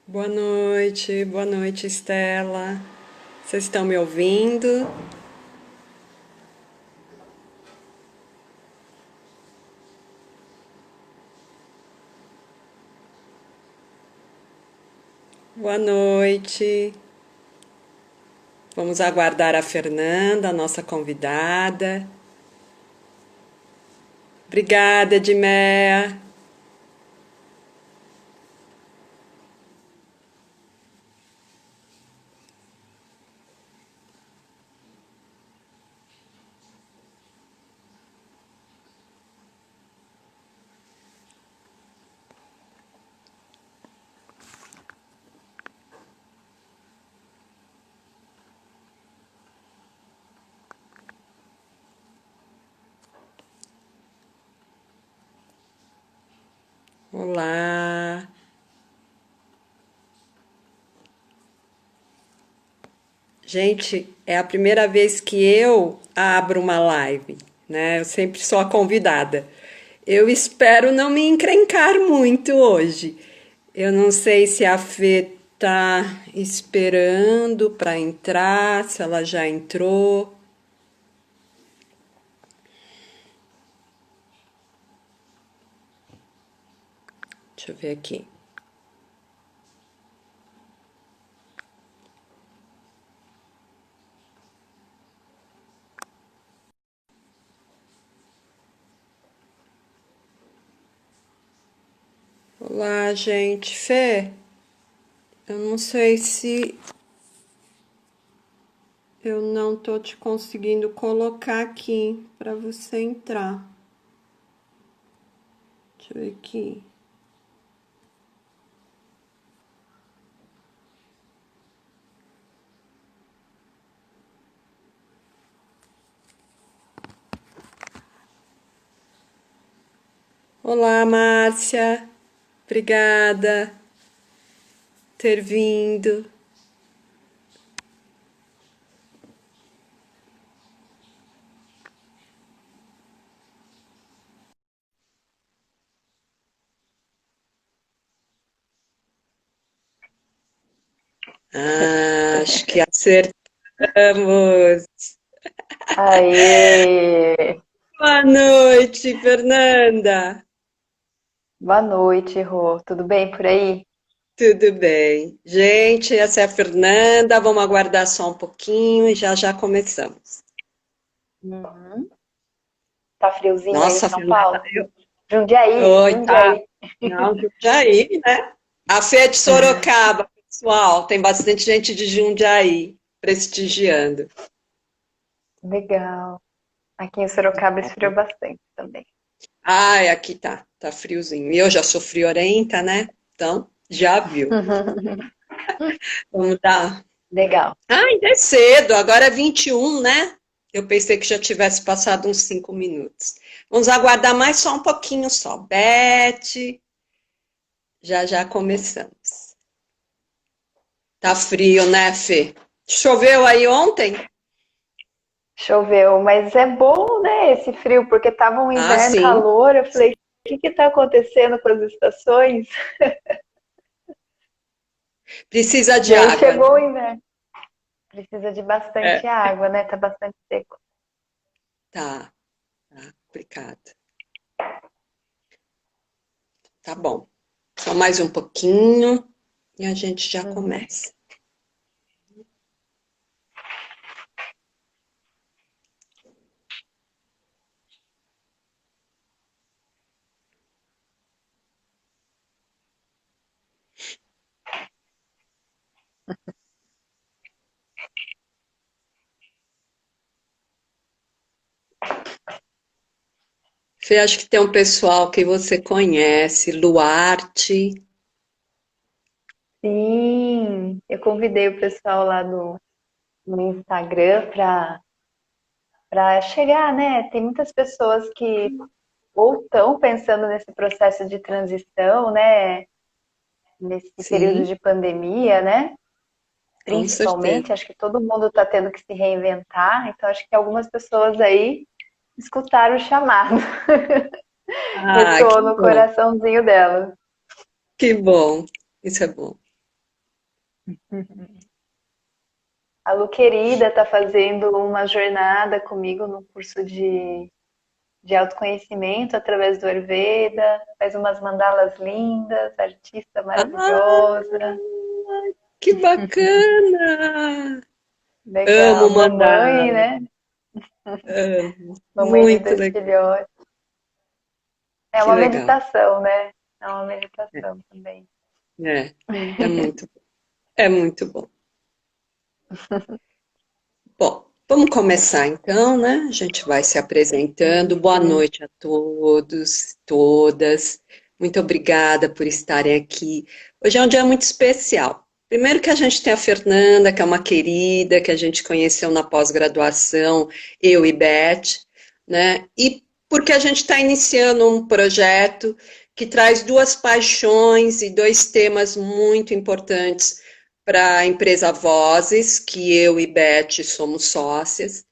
Boa noite, Estela. Vocês estão me ouvindo? Boa noite. Vamos aguardar a Fernanda, a nossa convidada. Obrigada, Edmé. Olá. Gente, é a primeira vez que eu abro uma live, né? Eu sempre sou a convidada. Eu espero não me encrencar muito hoje. Eu não sei se a Fê tá esperando para entrar, se ela já entrou. Deixa eu ver aqui. Olá, gente. Fê, eu não sei se eu não tô te conseguindo colocar aqui para você entrar. Deixa eu ver aqui. Olá, Márcia. Obrigada por ter vindo. Ah, acho que acertamos. Aê! Boa noite, Fernanda. Boa noite, Rô. Tudo bem por aí? Tudo bem? Gente, essa é a Fernanda. Vamos aguardar só um pouquinho e já já começamos. Uhum. Tá friozinho aí em Nossa, São Fernanda, Paulo? Jundiaí, oi, tá. Jundiaí. Não, Jundiaí, né? A Fê é de Sorocaba, pessoal. Tem bastante gente de Jundiaí prestigiando. Legal. Aqui em Sorocaba esfriou bastante também. Ai, aqui tá friozinho. E eu já sou friorenta, né? Então, já viu. Vamos dar. Legal. Ah, ainda é cedo, agora é 21, né? Eu pensei que já tivesse passado uns 5 minutos. Vamos aguardar mais só um pouquinho só. Beth, já já começamos. Tá frio, né, Fê? Choveu aí ontem? Choveu, mas é bom, né, esse frio, porque tava um Ah, inverno sim. calor. Eu falei, o que que tá acontecendo com as estações? Precisa E de aí água, chegou o né? inverno. Precisa de É, bastante água, né? Tá bastante seco. tá complicado. Tá bom. Só mais um pouquinho e a gente já Uhum. começa. Fê, acho que tem um pessoal que você conhece, Luarte. Sim, eu convidei o pessoal lá no Instagram para chegar, né? Tem muitas pessoas que ou estão pensando nesse processo de transição, né? Nesse período Sim, de pandemia, né? com certeza. Principalmente, acho que todo mundo está tendo que se reinventar, então acho que algumas pessoas aí escutaram o chamado, Ah, ressoou que no bom, coraçãozinho delas. que bom. Isso é bom. A Lu querida está fazendo uma jornada comigo no curso de autoconhecimento através do Ayurveda, faz umas mandalas lindas, artista Ah, maravilhosa. que bacana! Amo Legal. Mamãe, mandala. né? Amo. Mamãe de Muito dois legal. filhotes. É Que uma legal. meditação, né? É uma meditação também. É, é muito, é muito bom. Bom, vamos começar então, né? A gente vai se apresentando. Boa noite a todos, todas. Muito obrigada por estarem aqui. Hoje é um dia muito especial. Primeiro que a gente tem a Fernanda, que é uma querida, que a gente conheceu na pós-graduação, eu e Beth, né? E porque a gente está iniciando um projeto que traz duas paixões e dois temas muito importantes para a empresa Vozes, que eu e Beth somos sócias,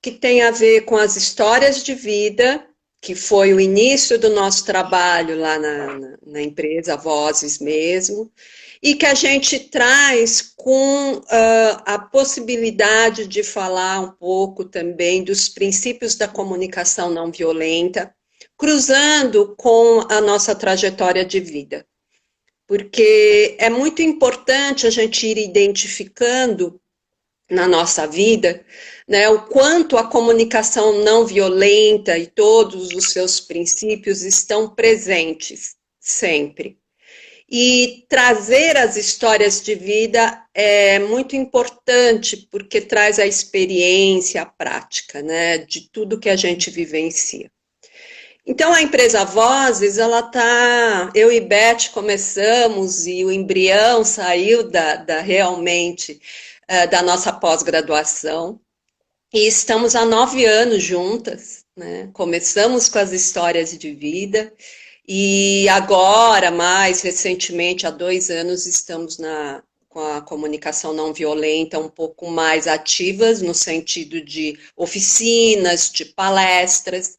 que tem a ver com as histórias de vida, que foi o início do nosso trabalho lá na empresa Vozes mesmo, e que a gente traz com a possibilidade de falar um pouco também dos princípios da comunicação não violenta, cruzando com a nossa trajetória de vida, porque é muito importante a gente ir identificando na nossa vida, né, o quanto a comunicação não violenta e todos os seus princípios estão presentes sempre. E trazer as histórias de vida é muito importante, porque traz a experiência, a prática, né, de tudo que a gente vivencia. Então, a empresa Vozes, ela tá. Eu e Beth começamos e o embrião saiu realmente da nossa pós-graduação. E estamos há 9 anos juntas, né? Começamos com as histórias de vida e agora, mais recentemente, há 2 anos, estamos com a comunicação não violenta um pouco mais ativas, no sentido de oficinas, de palestras.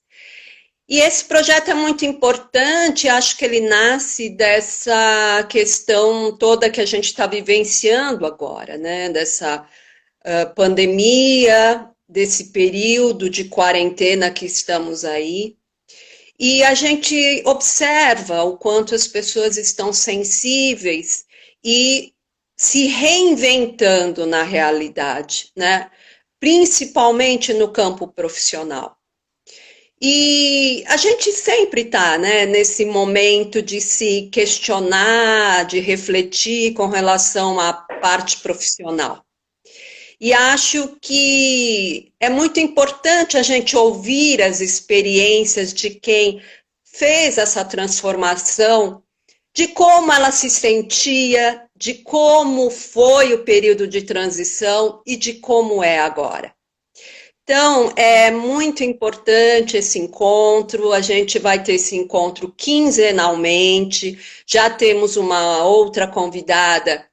E esse projeto é muito importante, acho que ele nasce dessa questão toda que a gente está vivenciando agora, né? Dessa pandemia, desse período de quarentena que estamos aí. E a gente observa o quanto as pessoas estão sensíveis e se reinventando na realidade, né? Principalmente no campo profissional. E a gente sempre está, né, nesse momento de se questionar, de refletir com relação à parte profissional. E acho que é muito importante a gente ouvir as experiências de quem fez essa transformação, de como ela se sentia, de como foi o período de transição e de como é agora. Então, é muito importante esse encontro. A gente vai ter esse encontro quinzenalmente. Já temos uma outra convidada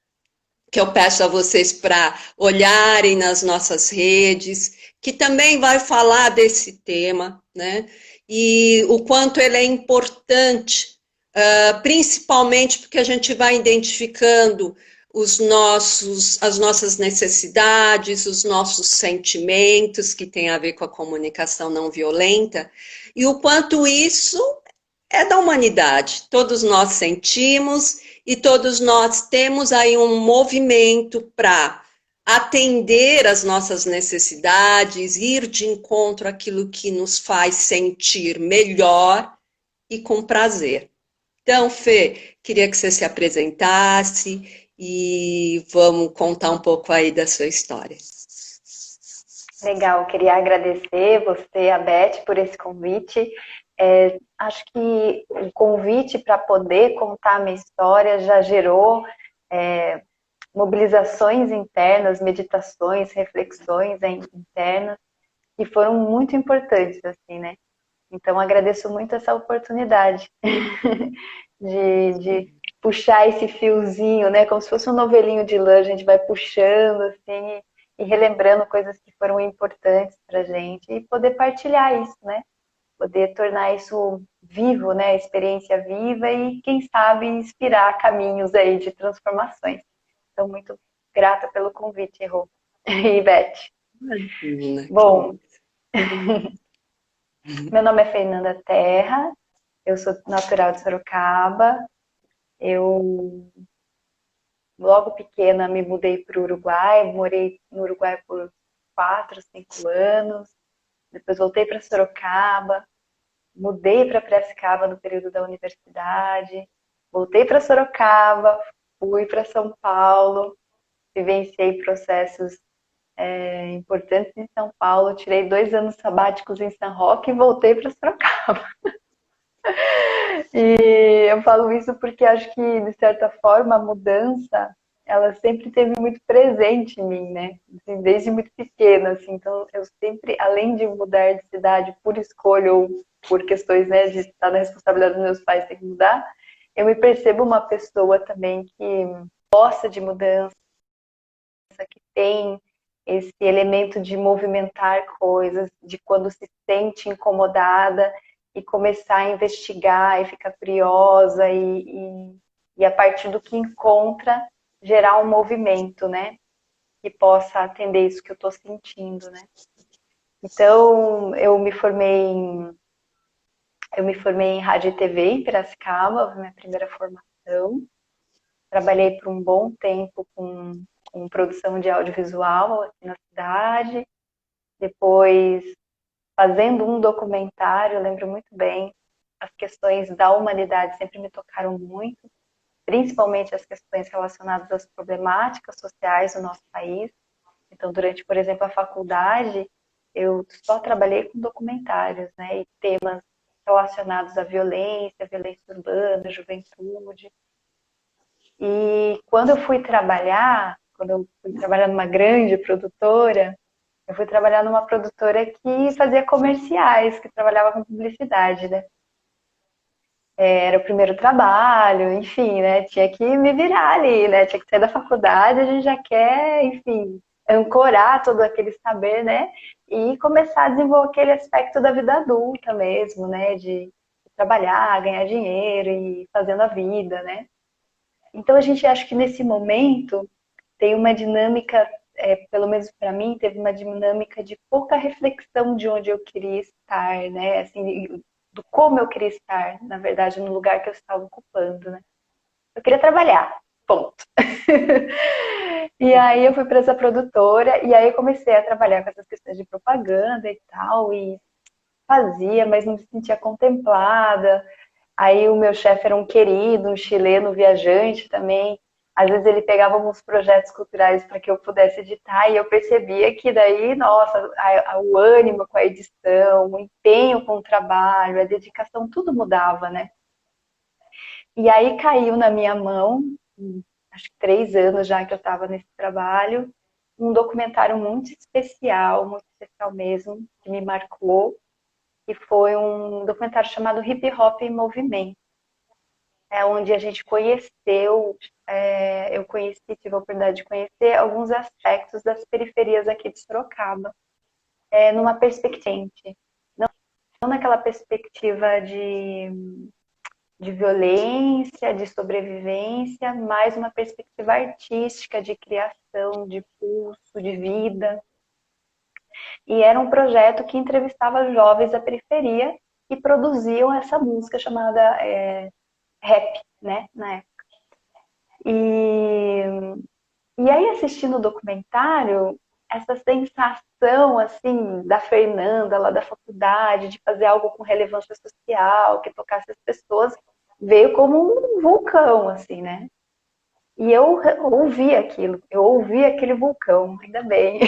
que eu peço a vocês para olharem nas nossas redes, que também vai falar desse tema, né? E o quanto ele é importante, principalmente porque a gente vai identificando as nossas necessidades, os nossos sentimentos, que tem a ver com a comunicação não violenta, e o quanto isso é da humanidade. Todos nós sentimos e todos nós temos aí um movimento para atender às nossas necessidades, ir de encontro àquilo que nos faz sentir melhor e com prazer. Então, Fê, queria que você se apresentasse e vamos contar um pouco aí da sua história. Legal, queria agradecer você, a Beth, por esse convite. Acho que o convite para poder contar a minha história já gerou mobilizações internas, meditações, reflexões internas, que foram muito importantes, assim, né? Então, agradeço muito essa oportunidade de puxar esse fiozinho, né? Como se fosse um novelinho de lã, a gente vai puxando, assim, e relembrando coisas que foram importantes pra gente e poder partilhar isso, né? Poder tornar isso vivo, né? A experiência viva e, quem sabe, inspirar caminhos aí de transformações. Então, muito grata pelo convite, Rô e Ivete. Imagina, que Bom, isso. meu nome é Fernanda Terra, eu sou natural de Sorocaba. Eu, logo pequena, me mudei para o Uruguai, morei no Uruguai por 4, 5 anos. Depois voltei para Sorocaba, mudei para Piracicaba no período da universidade, voltei para Sorocaba, fui para São Paulo, vivenciei processos importantes em São Paulo, tirei 2 anos sabáticos em São Roque e voltei para Sorocaba. E eu falo isso porque acho que, de certa forma, a mudança, ela sempre esteve muito presente em mim, né? Assim, desde muito pequena, assim. Então, eu sempre, além de mudar de cidade por escolha ou por questões, né, de estar na responsabilidade dos meus pais ter que mudar, eu me percebo uma pessoa também que gosta de mudança, que tem esse elemento de movimentar coisas, de quando se sente incomodada e começar a investigar e ficar curiosa e a partir do que encontra gerar um movimento, né? Que possa atender isso que eu estou sentindo, né? Então, eu me formei em rádio e TV em Piracicaba, foi minha primeira formação. Trabalhei por um bom tempo com produção de audiovisual aqui na cidade. Depois, fazendo um documentário, eu lembro muito bem, as questões da humanidade sempre me tocaram muito, principalmente as questões relacionadas às problemáticas sociais do nosso país. Então, durante, por exemplo, a faculdade, eu só trabalhei com documentários, né, e temas relacionados à violência urbana, juventude. E quando eu fui trabalhar numa grande produtora, eu fui trabalhar numa produtora que fazia comerciais, que trabalhava com publicidade, né? Era o primeiro trabalho, enfim, né? Tinha que me virar ali, né? Tinha que sair da faculdade, a gente já quer, enfim, ancorar todo aquele saber, né? E começar a desenvolver aquele aspecto da vida adulta mesmo, né? De trabalhar, ganhar dinheiro e fazendo a vida, né? Então a gente acha que nesse momento tem uma dinâmica, pelo menos para mim, teve uma dinâmica de pouca reflexão de onde eu queria estar, né? Assim, do como eu queria estar, na verdade, no lugar que eu estava ocupando, né? Eu queria trabalhar, ponto. E aí eu fui para essa produtora e aí comecei a trabalhar com essas questões de propaganda e tal, e fazia, mas não me sentia contemplada. Aí o meu chefe era um querido, um chileno viajante também. Às vezes ele pegava alguns projetos culturais para que eu pudesse editar e eu percebia que daí, nossa, o ânimo com a edição, o empenho com o trabalho, a dedicação, tudo mudava, né? E aí caiu na minha mão, acho que 3 anos já que eu estava nesse trabalho, um documentário muito especial mesmo, que me marcou, que foi um documentário chamado Hip Hop em Movimento. É onde a gente conheceu, eu conheci, tive a oportunidade de conhecer alguns aspectos das periferias aqui de Sorocaba, numa perspectiva, não naquela perspectiva de violência, de sobrevivência, mas uma perspectiva artística, de criação, de pulso, de vida. E era um projeto que entrevistava jovens da periferia e produziam essa música chamada rap, né, na época. E aí, assistindo o documentário, essa sensação, assim, da Fernanda, lá da faculdade, de fazer algo com relevância social, que tocasse as pessoas, veio como um vulcão, assim, né? E eu ouvi aquilo, eu ouvi aquele vulcão, ainda bem.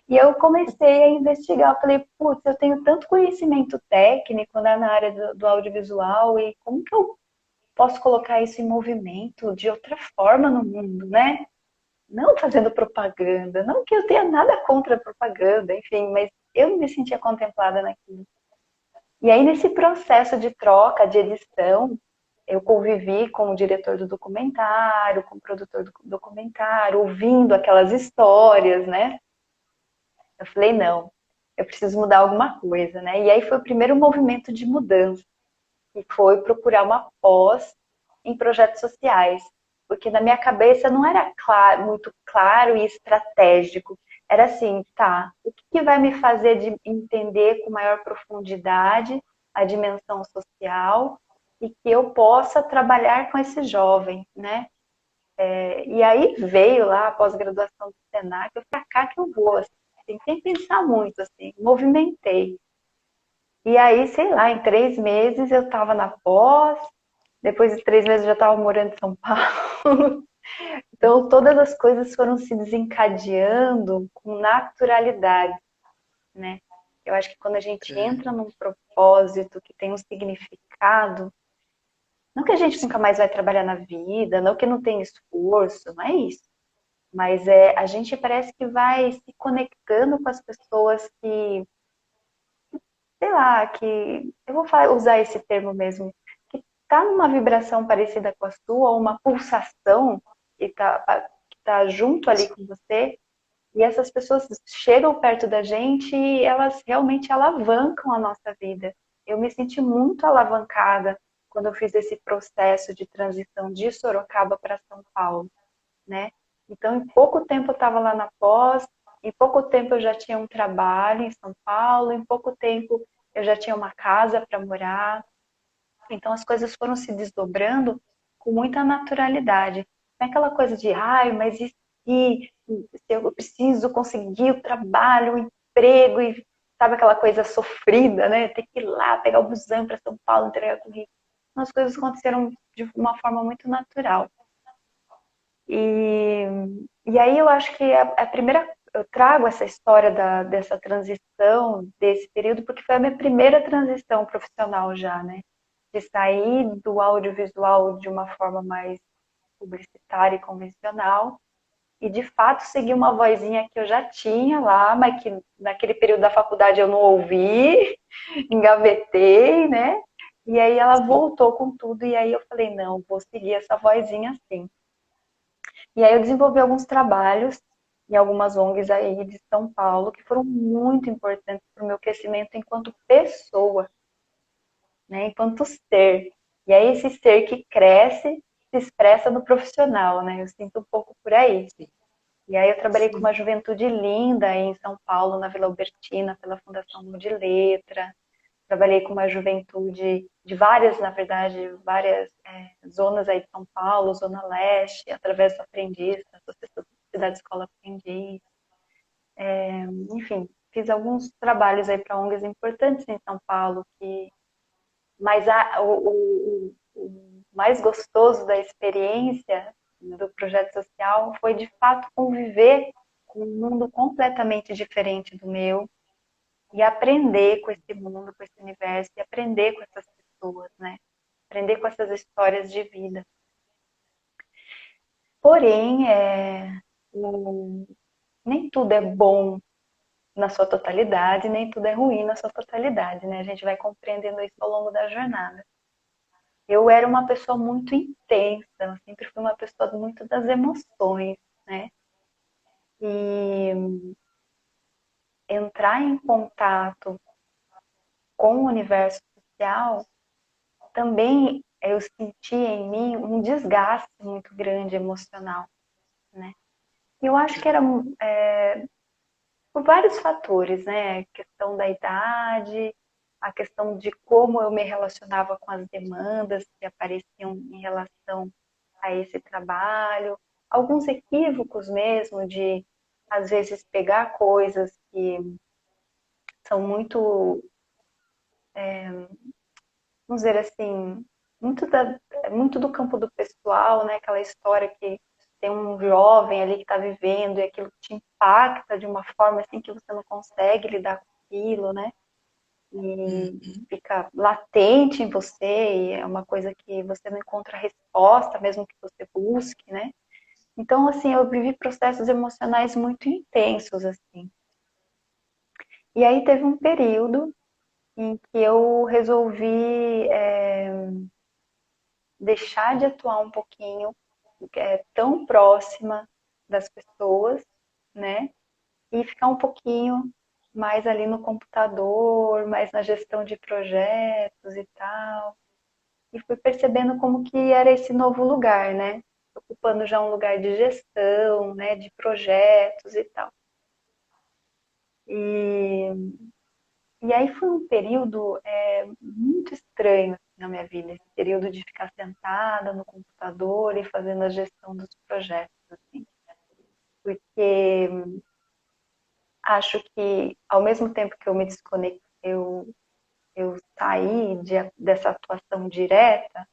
E eu comecei a investigar, eu falei, putz, eu tenho tanto conhecimento técnico, né, na área do audiovisual, e como que eu posso colocar isso em movimento de outra forma no mundo, né? Não fazendo propaganda, não que eu tenha nada contra a propaganda, enfim, mas eu me sentia contemplada naquilo. E aí, nesse processo de troca, de edição, eu convivi com o diretor do documentário, com o produtor do documentário, ouvindo aquelas histórias, né? Eu falei, não, eu preciso mudar alguma coisa, né? E aí foi o primeiro movimento de mudança, que foi procurar uma pós em projetos sociais. porque na minha cabeça não era claro, muito claro e estratégico. Era assim, tá, o que que vai me fazer de entender com maior profundidade a dimensão social e que eu possa trabalhar com esse jovem, né? E aí veio lá a pós-graduação do Senac, eu falei, cá que eu vou, assim, sem pensar muito, assim, movimentei. E aí, sei lá, em 3 meses eu estava na pós, depois de 3 meses eu já estava morando em São Paulo. Então, todas as coisas foram se desencadeando com naturalidade, né? Eu acho que quando a gente entra num propósito que tem um significado, não que a gente nunca mais vai trabalhar na vida, não que não tem esforço, não é isso. Mas a gente parece que vai se conectando com as pessoas que, sei lá, que eu vou usar esse termo mesmo, que tá numa vibração parecida com a sua, ou uma pulsação que tá junto ali com você, e essas pessoas chegam perto da gente e elas realmente alavancam a nossa vida. Eu me senti muito alavancada quando eu fiz esse processo de transição de Sorocaba para São Paulo, né? Então, em pouco tempo eu estava lá na pós, em pouco tempo eu já tinha um trabalho em São Paulo, em pouco tempo eu já tinha uma casa para morar. Então, as coisas foram se desdobrando com muita naturalidade. Não é aquela coisa de, ai, mas se eu preciso conseguir o trabalho, o emprego, e sabe aquela coisa sofrida, né? Ter que ir lá, pegar o busão para São Paulo, entregar currículo. Então, as coisas aconteceram de uma forma muito natural. E, e aí eu acho que a primeira, eu trago essa história dessa transição, desse período, porque foi a minha primeira transição profissional já, né? De sair do audiovisual de uma forma mais publicitária e convencional, e de fato seguir uma vozinha que eu já tinha lá, mas que naquele período da faculdade eu não ouvi, engavetei, né? E aí ela voltou com tudo, e aí eu falei, não, vou seguir essa vozinha assim. E aí eu desenvolvi alguns trabalhos em algumas ONGs aí de São Paulo que foram muito importantes para o meu crescimento enquanto pessoa, né? Enquanto ser. E aí esse ser que cresce se expressa no profissional, né? Eu sinto um pouco por aí. E aí eu trabalhei com Sim. uma juventude linda em São Paulo, na Vila Albertina, pela Fundação Mundo de Letra. Trabalhei com uma juventude de várias, na verdade, várias zonas aí de São Paulo, Zona Leste, através do Aprendiz, da Sociedade Escola Aprendiz. Enfim, fiz alguns trabalhos aí para ONGs importantes em São Paulo, mas o mais gostoso da experiência do projeto social foi, de fato, conviver com um mundo completamente diferente do meu, e aprender com esse mundo, com esse universo, e aprender com essas pessoas, né? Aprender com essas histórias de vida. Porém, nem tudo é bom na sua totalidade, nem tudo é ruim na sua totalidade, né? A gente vai compreendendo isso ao longo da jornada. Eu era uma pessoa muito intensa, eu sempre fui uma pessoa muito das emoções, né? E entrar em contato com o universo social também eu senti em mim um desgaste muito grande emocional, né? E eu acho que era por vários fatores, né? A questão da idade, a questão de como eu me relacionava com as demandas que apareciam em relação a esse trabalho, alguns equívocos mesmo de, às vezes, pegar coisas que são muito, vamos dizer assim, muito do campo do pessoal, né? Aquela história que tem um jovem ali que está vivendo e aquilo te impacta de uma forma assim que você não consegue lidar com aquilo, né? E fica latente em você e é uma coisa que você não encontra resposta, mesmo que você busque, né? Então, assim, eu vivi processos emocionais muito intensos, assim. E aí teve um período em que eu resolvi deixar de atuar um pouquinho tão próxima das pessoas, né? E ficar um pouquinho mais ali no computador, mais na gestão de projetos e tal. E fui percebendo como que era esse novo lugar, né? ocupando já um lugar de gestão, né, de projetos e tal. E, e aí foi um período muito estranho na minha vida, esse período de ficar sentada no computador e fazendo a gestão dos projetos, assim. Porque acho que ao mesmo tempo que eu me desconectei, eu saí dessa atuação direta,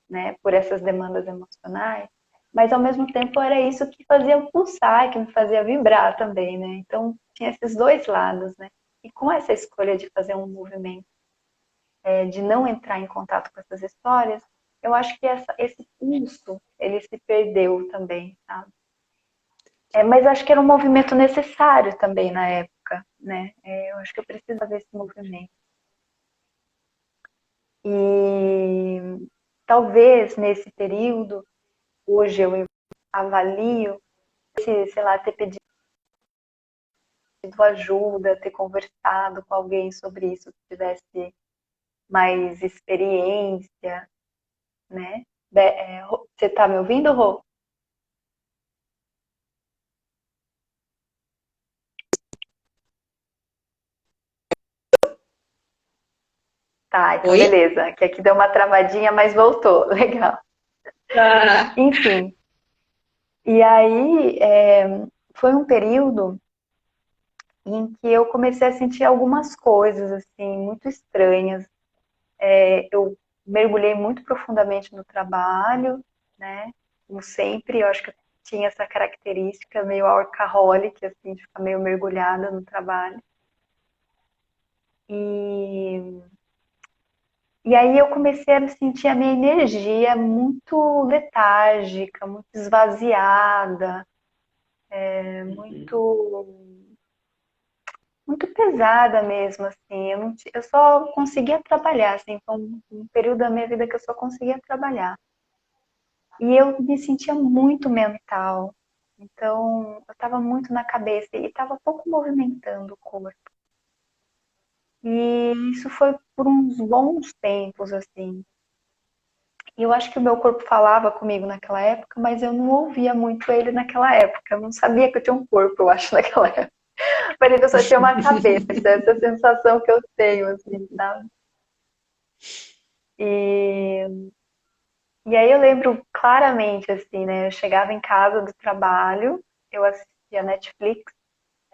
né, por essas demandas emocionais, mas ao mesmo tempo era isso que fazia eu pulsar, que me fazia vibrar também, né? Então tinha esses dois lados, né? E com essa escolha de fazer um movimento, de não entrar em contato com essas histórias, eu acho que esse pulso, ele se perdeu também, sabe? Mas acho que era um movimento necessário também na época, né? Eu acho que eu preciso fazer esse movimento. E talvez nesse período, hoje eu avalio, sei lá, ter pedido ajuda, ter conversado com alguém sobre isso, que tivesse mais experiência, né? Você tá me ouvindo, Rô? Tá, então Oi? beleza. Que aqui deu uma travadinha, mas voltou. Legal. Ah, Enfim, e aí foi um período em que eu comecei a sentir algumas coisas assim muito estranhas. Eu mergulhei muito profundamente no trabalho, né? Como sempre, eu acho que eu tinha essa característica meio workaholic, assim, de ficar meio mergulhada no trabalho. E, e aí eu comecei a sentir a minha energia muito letárgica, muito esvaziada, muito muito pesada mesmo, assim. Eu só conseguia trabalhar, assim, foi um período da minha vida que eu só conseguia trabalhar. E eu me sentia muito mental. Então, eu estava muito na cabeça e estava pouco movimentando o corpo. E isso foi por uns bons tempos, assim. E eu acho que o meu corpo falava comigo naquela época, mas eu não ouvia muito ele naquela época. Eu não sabia que eu tinha um corpo, eu acho, naquela época. Parecia que eu só tinha uma cabeça, essa sensação que eu tenho, assim, sabe? E, e aí eu lembro claramente, assim, né? Eu chegava em casa do trabalho, eu assistia Netflix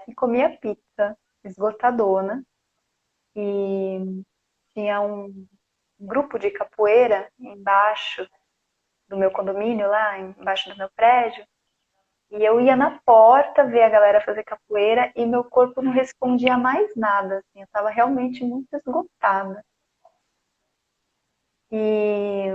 e comia pizza esgotadona. E tinha um grupo de capoeira embaixo do meu condomínio, lá embaixo do meu prédio. E eu ia na porta ver a galera fazer capoeira e meu corpo não respondia mais nada, assim, eu estava realmente muito esgotada. E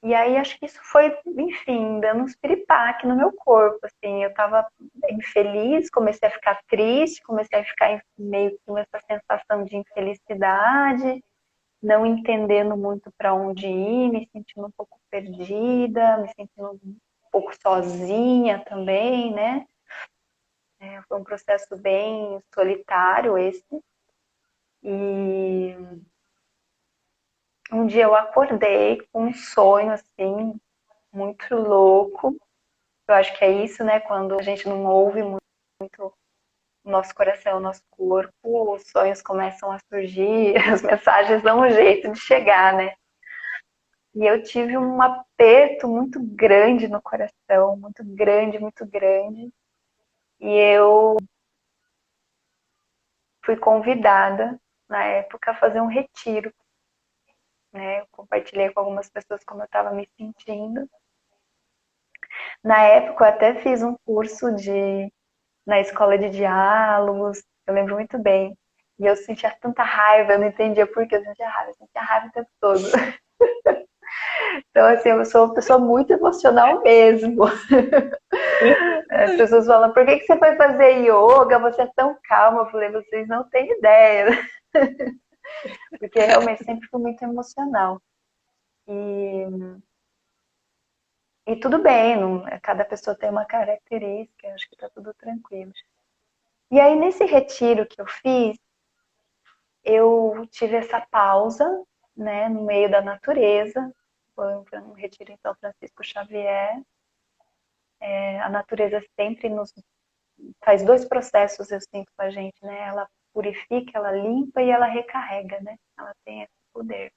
E aí acho que isso foi, enfim, dando uns piripaque no meu corpo, assim, eu tava infeliz, comecei a ficar triste, comecei a ficar meio com essa sensação de infelicidade, não entendendo muito para onde ir, me sentindo um pouco perdida, me sentindo um pouco sozinha também, né? Foi um processo bem solitário esse. E um dia eu acordei com um sonho assim muito louco. Eu acho que é isso, né? Quando a gente não ouve muito o nosso coração, o nosso corpo, os sonhos começam a surgir, as mensagens dão um jeito de chegar, né? E eu tive um aperto muito grande no coração, muito grande, muito grande. E eu fui convidada, na época, a fazer um retiro, né? Eu compartilhei com algumas pessoas como eu estava me sentindo. Na época, eu até fiz um curso na escola de diálogos, eu lembro muito bem. E eu sentia tanta raiva, eu não entendia por que eu sentia raiva o tempo todo. Então, assim, eu sou uma pessoa muito emocional mesmo. As pessoas falam, por que você foi fazer yoga? Você é tão calma. Eu falei, vocês não têm ideia. Porque realmente sempre fui muito emocional. E, e tudo bem, não, cada pessoa tem uma característica, acho que tá tudo tranquilo. E aí, nesse retiro que eu fiz, eu tive essa pausa, né, no meio da natureza. foi um retiro em São Francisco Xavier. A natureza sempre nos faz dois processos, eu sinto, com a gente, né? Ela purifica, ela limpa e ela recarrega, né? Ela tem esse poder.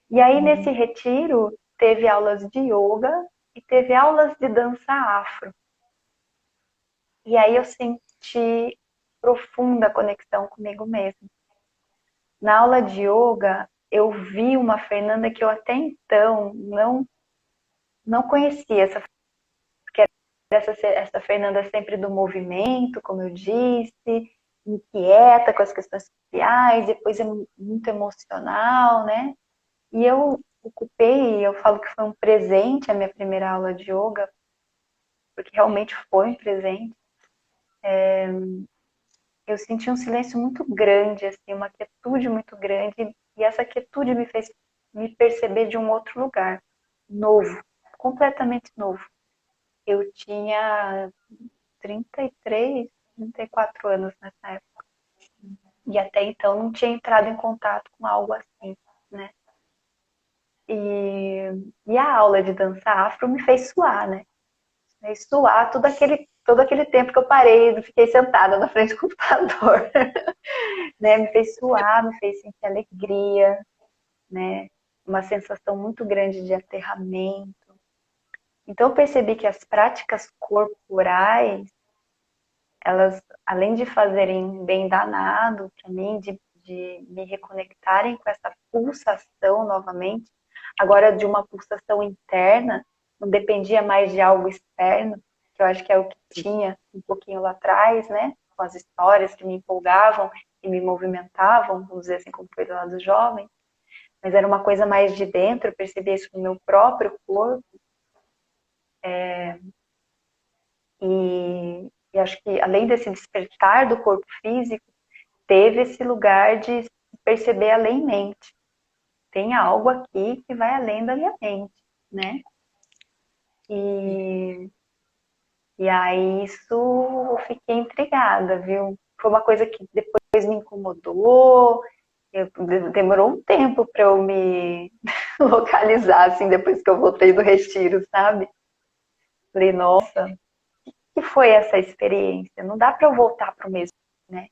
E aí, nesse retiro, teve aulas de yoga e teve aulas de dança afro. E aí eu senti profunda conexão comigo mesma. Na aula de yoga, eu vi uma Fernanda que eu até então não conhecia. Essa Fernanda sempre do movimento, como eu disse, inquieta com as questões sociais, depois é muito emocional, né? E eu eu falo que foi um presente a minha primeira aula de yoga, porque realmente foi um presente. Eu senti um silêncio muito grande, assim, uma quietude muito grande, e essa quietude me fez me perceber de um outro lugar, novo, completamente novo. Eu tinha 33, 34 anos nessa época, e até então não tinha entrado em contato com algo assim, né? E a aula de dança afro me fez suar, né? Me fez suar todo aquele tempo que eu parei, fiquei sentada na frente do computador. Né? Me fez suar, me fez sentir alegria, né? Uma sensação muito grande de aterramento. Então eu percebi que as práticas corporais, elas, além de fazerem bem danado para mim, de me reconectarem com essa pulsação novamente, agora de uma pulsação interna, não dependia mais de algo externo, que eu acho que é o que tinha um pouquinho lá atrás, né? Com as histórias que me empolgavam e me movimentavam, vamos dizer assim, como foi lá dos jovens, mas era uma coisa mais de dentro, eu percebi isso no meu próprio corpo, e acho que além desse despertar do corpo físico, teve esse lugar de perceber além-mente. Tem algo aqui que vai além da minha mente, né? E aí isso eu fiquei intrigada, viu? Foi uma coisa que depois me incomodou, demorou um tempo para eu me localizar, assim, depois que eu voltei do retiro, sabe? Falei, nossa, o que foi essa experiência? Não dá para eu voltar para o mesmo, né?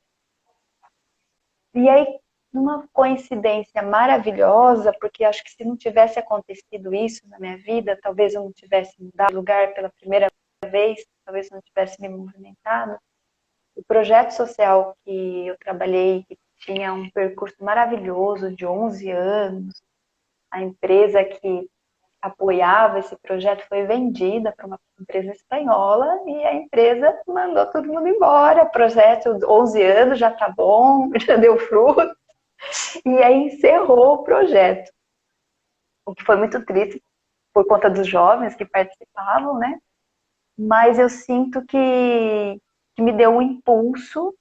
E aí, numa coincidência maravilhosa, porque acho que se não tivesse acontecido isso na minha vida, talvez eu não tivesse mudado de lugar pela primeira vez, talvez eu não tivesse me movimentado. O projeto social que eu trabalhei, que tinha um percurso maravilhoso de 11 anos, a empresa que apoiava esse projeto foi vendida para uma empresa espanhola e a empresa mandou todo mundo embora. O projeto, 11 anos, já tá bom, já deu fruto. E aí encerrou o projeto. O que foi muito triste por conta dos jovens que participavam, né? Mas eu sinto que me deu um impulso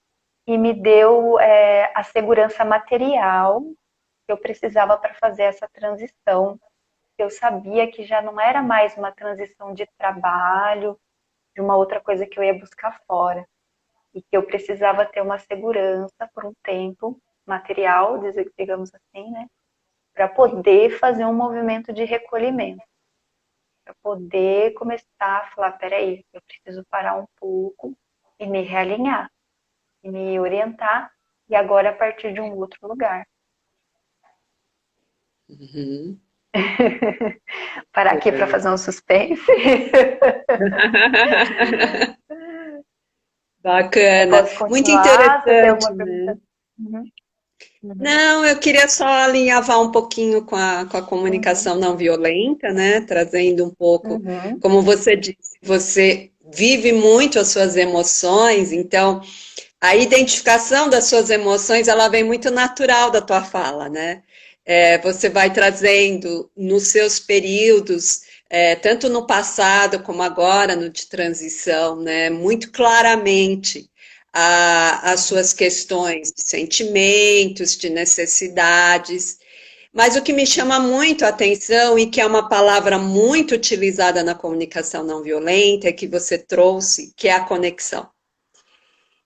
e me deu a segurança material que eu precisava para fazer essa transição. Eu sabia que já não era mais uma transição de trabalho, de uma outra coisa que eu ia buscar fora. E que eu precisava ter uma segurança por um tempo material, digamos assim, né? Para poder fazer um movimento de recolhimento. Para poder começar a falar, peraí, eu preciso parar um pouco e me realinhar, e me orientar, e agora a partir de um outro lugar. Uhum. Parar aqui para fazer um suspense. Eu Bacana, posso muito continuar? Você tem interessante, alguma né? pergunta? Uhum, uhum, Não, eu queria só alinhavar um pouquinho com a uhum, comunicação não violenta, né? Trazendo um pouco, uhum, como você disse, você vive muito as suas emoções, então a identificação das suas emoções, ela vem muito natural da tua fala, né? Você vai trazendo nos seus períodos, tanto no passado como agora, no de transição, né? Muito claramente as suas questões de sentimentos, de necessidades. Mas o que me chama muito a atenção e que é uma palavra muito utilizada na comunicação não violenta, é que você trouxe, que é a conexão.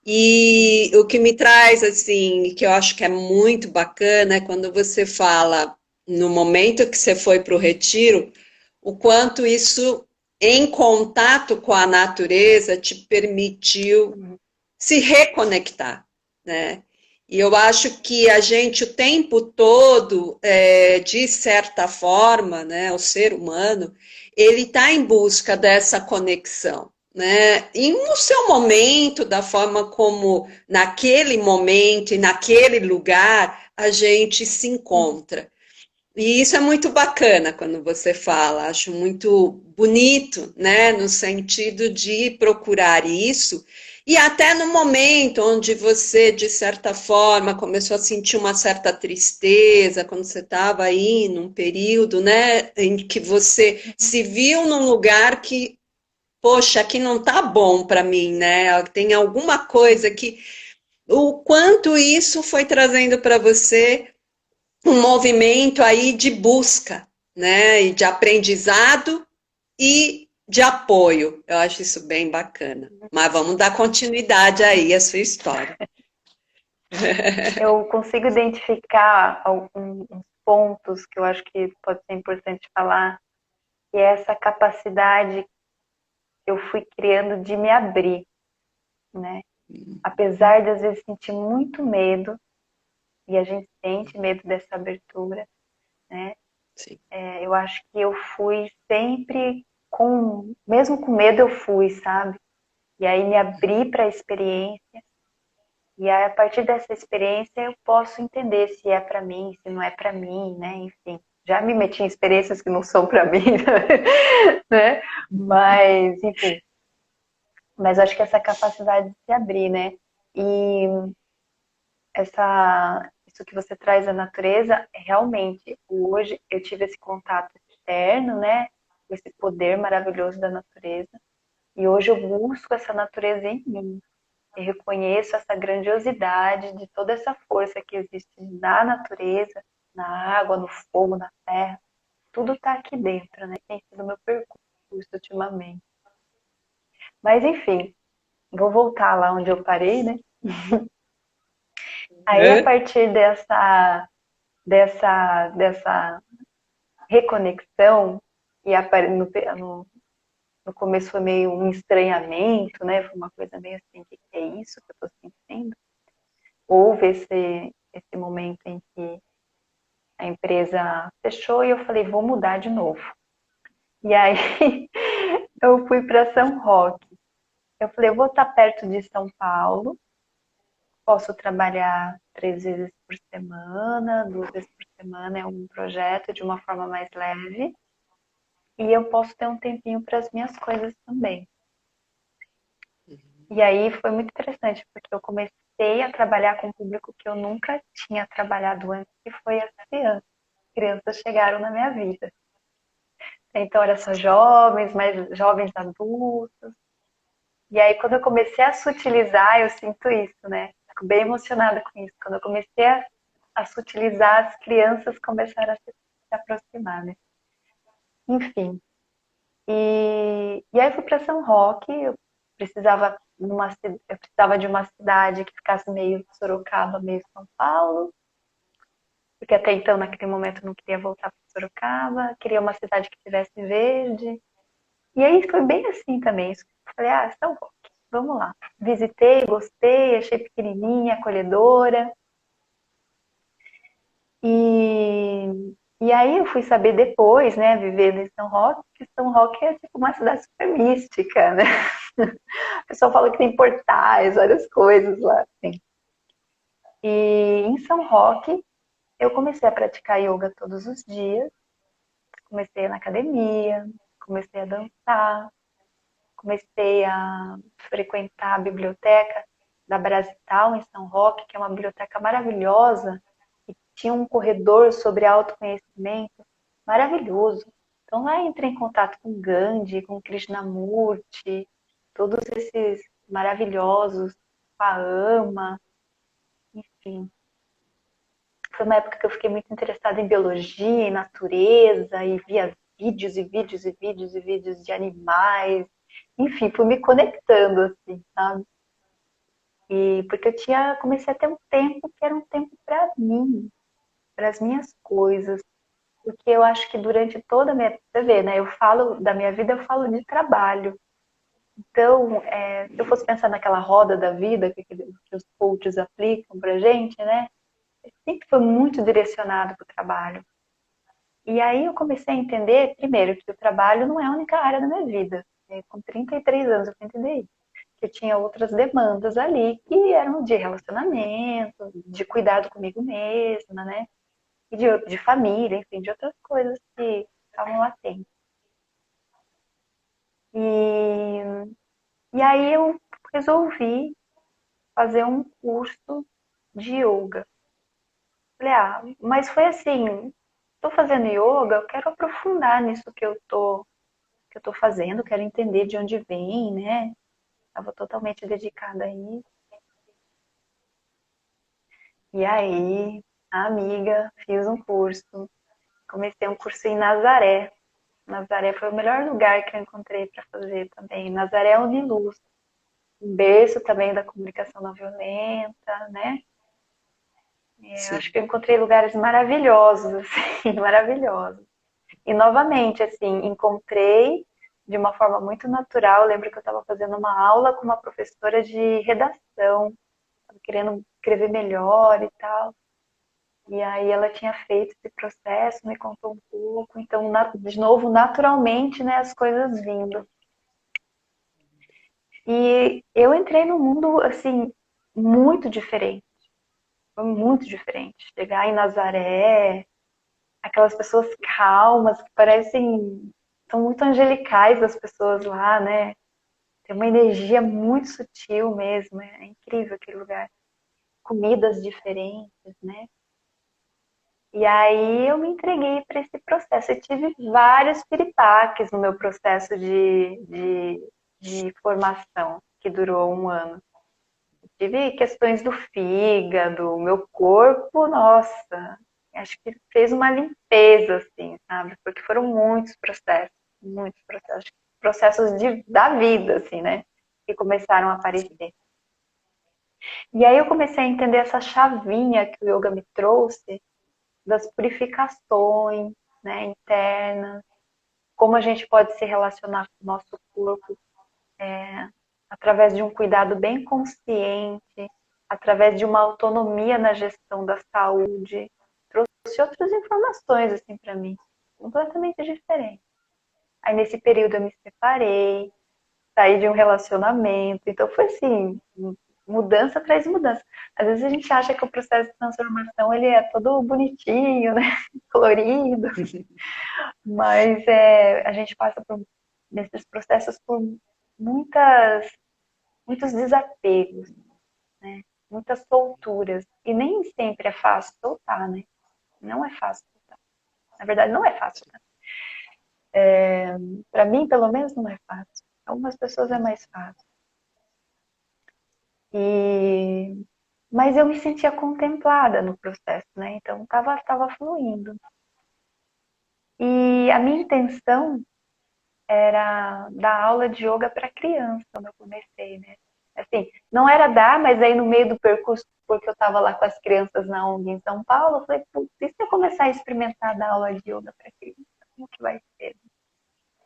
E o que me traz, assim, que eu acho que é muito bacana, é quando você fala, no momento que você foi para o retiro, o quanto isso, em contato com a natureza, te permitiu se reconectar, né? E eu acho que a gente o tempo todo, de certa forma, né, o ser humano, ele está em busca dessa conexão, né? E no seu momento, da forma como naquele momento e naquele lugar a gente se encontra. E isso é muito bacana quando você fala, acho muito bonito, né, no sentido de procurar isso, e até no momento onde você, de certa forma, começou a sentir uma certa tristeza, quando você estava aí num período, né, em que você se viu num lugar que, poxa, aqui não tá bom para mim, né, tem alguma coisa que, o quanto isso foi trazendo para você um movimento aí de busca, né, e de aprendizado e de apoio. Eu acho isso bem bacana. Mas vamos dar continuidade aí à sua história. Eu consigo identificar alguns pontos que eu acho que pode ser importante falar, que é essa capacidade que eu fui criando de me abrir, né? Apesar de às vezes sentir muito medo, e a gente sente medo dessa abertura, né? Sim. Eu acho que eu fui sempre mesmo com medo eu fui, sabe? E aí me abri para a experiência, e aí a partir dessa experiência eu posso entender se é para mim, se não é para mim, né? Enfim, já me meti em experiências que não são para mim, né? Mas, enfim, mas acho que essa capacidade de se abrir, né? E isso que você traz da natureza, realmente, hoje eu tive esse contato externo, né? Com esse poder maravilhoso da natureza. E hoje eu busco essa natureza em mim. Eu reconheço essa grandiosidade de toda essa força que existe na natureza, na água, no fogo, na terra. Tudo está aqui dentro, né? Tem sido o meu percurso ultimamente. Mas enfim, vou voltar lá onde eu parei, né? Aí a partir dessa reconexão, e no começo foi meio um estranhamento, né? Foi uma coisa meio assim, o que é isso que eu estou sentindo? Houve esse momento em que a empresa fechou e eu falei, vou mudar de novo. E aí eu fui para São Roque. Eu falei, eu vou estar perto de São Paulo, posso trabalhar 3 vezes por semana, 2 vezes por semana é um projeto de uma forma mais leve. E eu posso ter um tempinho para as minhas coisas também. E aí foi muito interessante, porque eu comecei a trabalhar com um público que eu nunca tinha trabalhado antes, que foi as crianças. Crianças chegaram na minha vida. Então, era só jovens, mas jovens adultos. E aí, quando eu comecei a sutilizar, eu sinto isso, né? Fico bem emocionada com isso. Quando eu comecei a sutilizar, as crianças começaram a se aproximar, né? Enfim. E aí, eu fui para São Roque. Eu precisava de uma cidade que ficasse meio Sorocaba, meio São Paulo. Porque até então, naquele momento, eu não queria voltar para Sorocaba. Queria uma cidade que tivesse verde. E aí foi bem assim também. Eu falei, São Roque, vamos lá. Visitei, gostei, achei pequenininha, acolhedora. E aí eu fui saber depois, né, vivendo em São Roque, que São Roque é tipo uma cidade super mística, né? O pessoal fala que tem portais, várias coisas lá, assim. E em São Roque, eu comecei a praticar yoga todos os dias. Comecei na academia, comecei a dançar, comecei a frequentar a biblioteca da Brasital, em São Roque, que é uma biblioteca maravilhosa, e tinha um corredor sobre autoconhecimento maravilhoso. Então lá entrei em contato com Gandhi, com Krishnamurti, todos esses maravilhosos, com a Ama, enfim. Foi uma época que eu fiquei muito interessada em biologia, em natureza, e via vídeos e vídeos e vídeos e vídeos de animais. Enfim, fui me conectando, assim, sabe? E porque comecei a ter um tempo que era um tempo para mim, para as minhas coisas. porque eu acho que durante toda a minha... Você vê, né? Eu falo da minha vida, eu falo de trabalho. Então, se eu fosse pensar naquela roda da vida que os coaches aplicam pra gente, né? Sempre foi muito direcionado para o trabalho. E aí eu comecei a entender, primeiro, que o trabalho não é a única área da minha vida. Com 33 anos eu fui entender isso. Que eu tinha outras demandas ali que eram de relacionamento, de cuidado comigo mesma, né? E de família, enfim, de outras coisas que estavam latentes. E, e aí eu resolvi fazer um curso de yoga. Falei, mas foi assim, estou fazendo yoga, eu quero aprofundar nisso que eu tô fazendo, quero entender de onde vem, né? Estava totalmente dedicada a isso. E aí, amiga, fiz um curso. Comecei um curso em Nazaré. Nazaré foi o melhor lugar que eu encontrei para fazer também. Nazaré é Uniluz, um berço também da comunicação não violenta, né? Eu acho Sim. que eu encontrei lugares maravilhosos, assim, maravilhosos. E novamente, assim, encontrei de uma forma muito natural. Eu lembro que eu estava fazendo uma aula com uma professora de redação, tava querendo escrever melhor e tal. E aí ela tinha feito esse processo, me contou um pouco. Então, de novo, naturalmente, né, as coisas vindo. E eu entrei num mundo, assim, muito diferente. Foi muito diferente. Chegar em Nazaré, aquelas pessoas calmas, que parecem... São muito angelicais as pessoas lá, né? Tem uma energia muito sutil mesmo. É incrível aquele lugar. Comidas diferentes, né? E aí eu me entreguei para esse processo. Eu tive vários piripaques no meu processo de formação, que durou um ano. Tive questões do fígado, meu corpo, nossa, acho que fez uma limpeza, assim, sabe? Porque foram muitos processos, processos da vida, assim, né? Que começaram a aparecer. E aí eu comecei a entender essa chavinha que o yoga me trouxe das purificações, né, internas, como a gente pode se relacionar com o nosso corpo através de um cuidado bem consciente, através de uma autonomia na gestão da saúde. Trouxe outras informações assim para mim, completamente diferentes. Aí nesse período eu me separei, saí de um relacionamento, então foi assim, mudança traz mudança. Às vezes a gente acha que o processo de transformação ele é todo bonitinho, né? Colorido, mas a gente passa nesses processos por muitas, muitos desapegos, né? Muitas solturas. E nem sempre é fácil soltar, né? Não é fácil soltar. Na verdade, não é fácil. Né? Para mim, pelo menos, não é fácil. Algumas pessoas é mais fácil. E... Mas eu me sentia contemplada no processo, né? Então, tava fluindo. E a minha intenção era dar aula de yoga para criança quando eu comecei, né? Assim, não era dar, mas aí no meio do percurso, porque eu estava lá com as crianças na ONG em São Paulo, eu falei, putz, e se eu começar a experimentar dar aula de yoga para criança? Como que vai ser?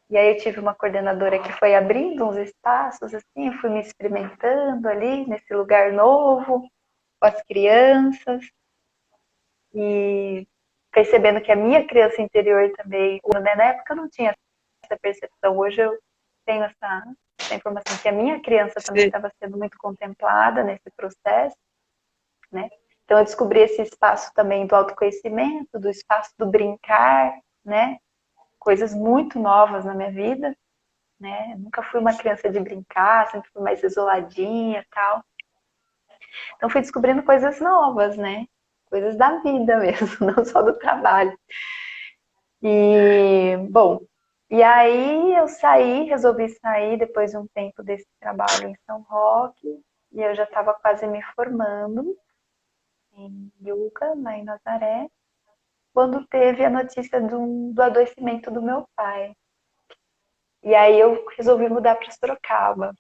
E aí eu tive uma coordenadora que foi abrindo uns espaços, assim, eu fui me experimentando ali, nesse lugar novo, com as crianças, e percebendo que a minha criança interior também, né, na época eu não tinha essa percepção, hoje eu tenho essa informação que a minha criança também Sim. estava sendo muito contemplada nesse processo, né? Então eu descobri esse espaço também do autoconhecimento, do espaço do brincar, né? Coisas muito novas na minha vida, né? Eu nunca fui uma criança de brincar, sempre fui mais isoladinha, tal. Então fui descobrindo coisas novas, né? Coisas da vida mesmo, não só do trabalho. E, bom, e aí eu resolvi sair depois de um tempo desse trabalho em São Roque, e eu já estava quase me formando em yoga, lá em Nazaré, quando teve a notícia do adoecimento do meu pai. E aí eu resolvi mudar para Sorocaba.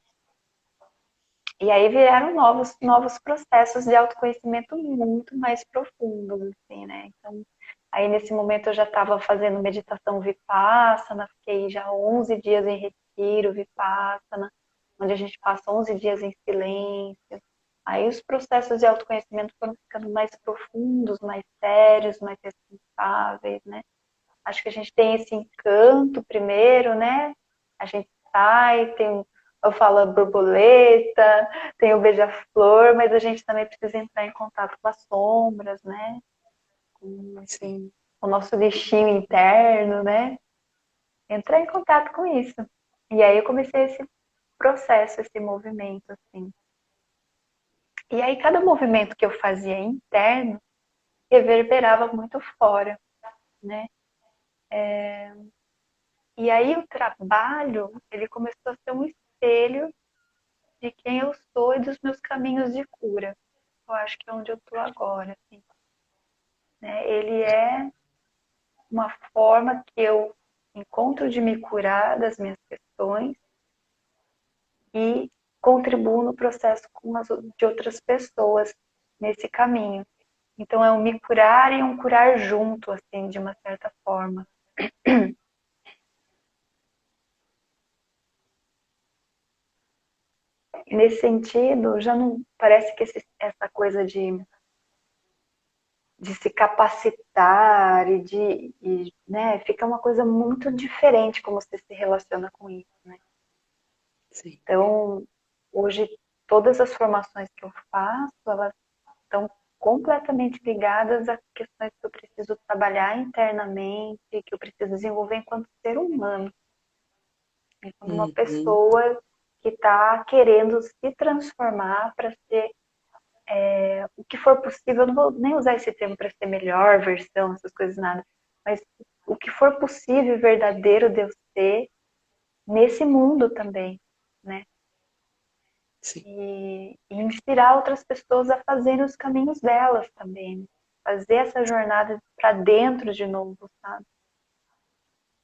E aí vieram novos processos de autoconhecimento muito mais profundos, assim, né? Então, Aí, nesse momento, eu já estava fazendo meditação Vipassana, fiquei já 11 dias em retiro Vipassana, onde a gente passa 11 dias em silêncio. Aí, os processos de autoconhecimento foram ficando mais profundos, mais sérios, mais responsáveis, né? Acho que a gente tem esse encanto primeiro, né? A gente sai, eu falo a borboleta, tem o beija-flor, mas a gente também precisa entrar em contato com as sombras, né? Com, Sim. assim, o nosso bichinho interno, né? Entrar em contato com isso. E aí eu comecei esse processo, esse movimento, assim. E aí cada movimento que eu fazia interno reverberava muito fora, né? E aí o trabalho, ele começou a ser um espelho de quem eu sou e dos meus caminhos de cura. Eu acho que é onde eu estou agora, assim, né? Ele é uma forma que eu encontro de me curar das minhas questões e contribuo no processo de outras pessoas nesse caminho. Então é um me curar e um curar junto, assim, de uma certa forma. Nesse sentido, já não parece que essa coisa de se capacitar né, fica uma coisa muito diferente como você se relaciona com isso, né? Sim. Então, hoje todas as formações que eu faço, elas estão completamente ligadas a questões que eu preciso trabalhar internamente, que eu preciso desenvolver enquanto ser humano, enquanto uma Uhum. pessoa que está querendo se transformar para ser o que for possível. Eu não vou nem usar esse termo para ser melhor versão, essas coisas nada, mas o que for possível e verdadeiro de eu ser nesse mundo também, né? Sim. E inspirar outras pessoas a fazerem os caminhos delas também, né? Fazer essa jornada para dentro de novo, sabe?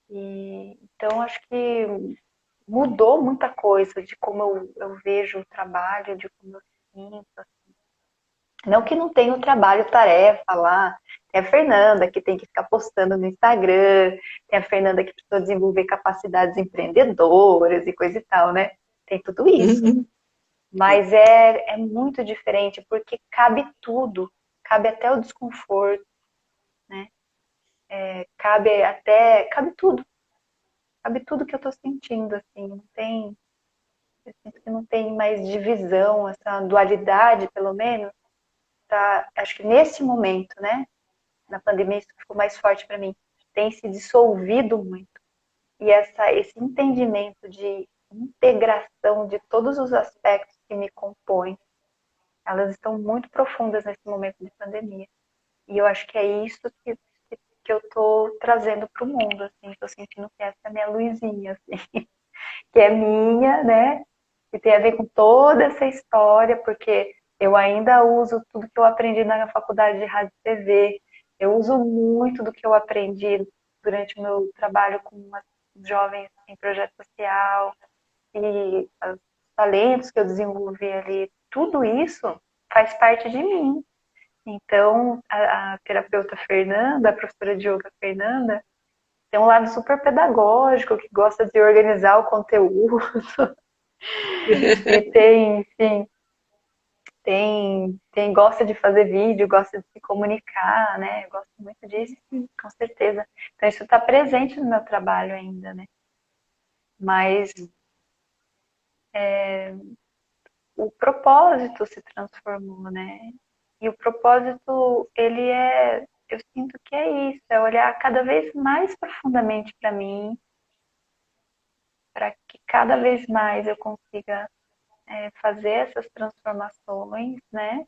E então acho que mudou muita coisa de como eu vejo o trabalho, de como eu sinto. Não que não tenha o trabalho, tarefa lá. Tem a Fernanda que tem que ficar postando no Instagram, tem a Fernanda que precisa desenvolver capacidades empreendedoras e coisa e tal, né? Tem tudo isso. Uhum. Mas é muito diferente, porque cabe tudo. Cabe até o desconforto, né? Cabe tudo. Cabe tudo que eu tô sentindo, assim. Não tem, eu sinto que não tem mais divisão, essa dualidade, pelo menos. Tá, acho que nesse momento, né? Na pandemia isso ficou mais forte para mim. Tem se dissolvido muito. E esse entendimento de integração de todos os aspectos que me compõem, elas estão muito profundas nesse momento de pandemia. E eu acho que é isso que eu tô trazendo para o mundo, assim, tô sentindo que essa é a minha luzinha, assim, que é minha, né? Que tem a ver com toda essa história, porque eu ainda uso tudo que eu aprendi na faculdade de rádio e TV. Eu uso muito do que eu aprendi durante o meu trabalho com os jovens em projeto social e os talentos que eu desenvolvi ali. Tudo isso faz parte de mim. Então, a terapeuta Fernanda, a professora de yoga Fernanda, tem um lado super pedagógico, que gosta de organizar o conteúdo, e tem, enfim, gosta de fazer vídeo, gosta de se comunicar, né? Eu gosto muito disso, com certeza. Então, isso está presente no meu trabalho ainda, né? Mas o propósito se transformou, né? E o propósito, eu sinto que é isso, é olhar cada vez mais profundamente para mim, para que cada vez mais eu consiga fazer essas transformações, né?